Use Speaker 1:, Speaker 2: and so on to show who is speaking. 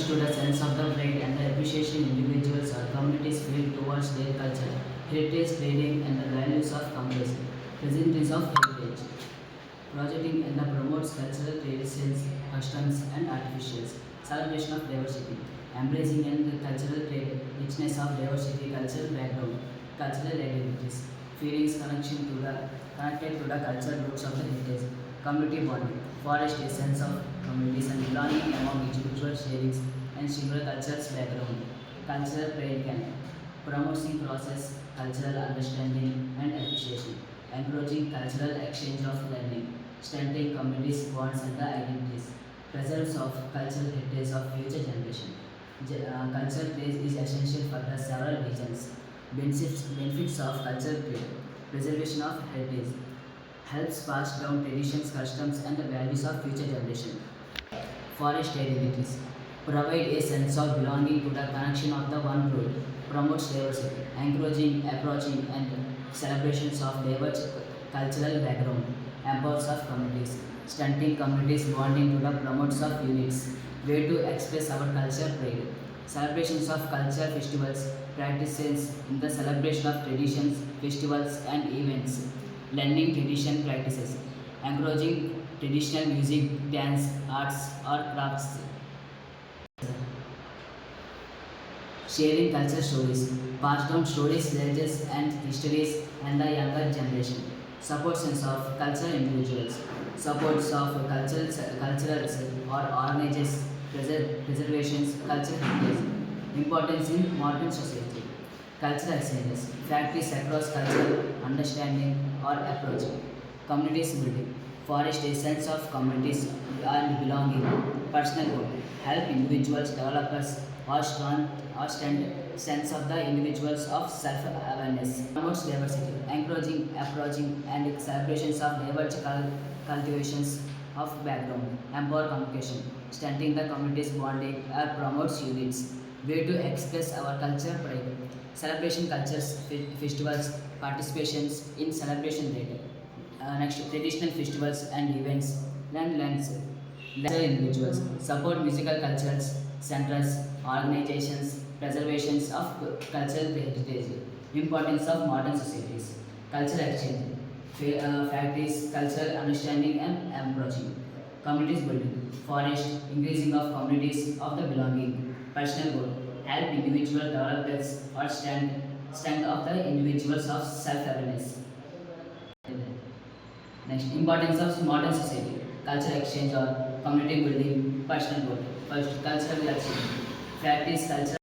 Speaker 1: to the sense of the pride and the appreciation individuals or communities feel towards their culture, heritage, trading, and the values of commerce. Presentations of heritage. Projecting and the promotes cultural traditions, customs, and artificials. Celebration of diversity. Embracing and the cultural trade, richness of diversity, cultural background, cultural identities. Feelings connected to the cultural roots of the heritage. Community bonding. Forest a sense of communities and belonging among individual sharings and similar cultures background. Cultural trade camp. Promoting process, cultural understanding and appreciation. Encouraging cultural exchange of learning. Strengthening communities' bonds and the identities. Presence of cultural heritage of future generation. Cultural trade is essential for the several regions. Benefits of cultural trade. Preservation of heritage. Helps pass down traditions, customs, and the values of future generation. Forest identities. Provide a sense of belonging to the connection of the one root. Promotes diversity, encouraging, approaching, and celebrations of diverse cultural background. Empowers of communities. Stunting communities bonding to the promotes of units. Way to express our culture pride. Celebrations of culture festivals, practices in the celebration of traditions, festivals, and events. Learning tradition practices, encouraging traditional music, dance, arts, or crafts. Sharing culture stories, pass down stories, legends, and histories, and the younger generation. Support sense of cultural individuals, supports of culturals or organizations, preservations, cultural heritage. Importance in modern society. Cultural exchanges, practice across cultural understanding or approach. Communities building, forest a sense of communities and belonging. Personal growth, help individuals, developers, or strong sense of the individuals of self-awareness. Promotes diversity, encouraging, approaching, and celebrations of diverse cultivations of background. Empower communication, strengthening the community's bonding, or promotes units. Way to express our culture pride. Celebration cultures, festivals, participations in celebration data. Next, traditional festivals and events, lands, individuals, support musical cultures, centers, organizations, preservations of cultural heritage, importance of modern societies, cultural exchange, factories, cultural understanding and approaching, communities building, forest, increasing of communities of the belonging, personal goal, help individual developers or strength of the individuals of self-awareness. Next, importance of modern society, cultural exchange or community building, personal growth. First, cultural exchange, practice culture.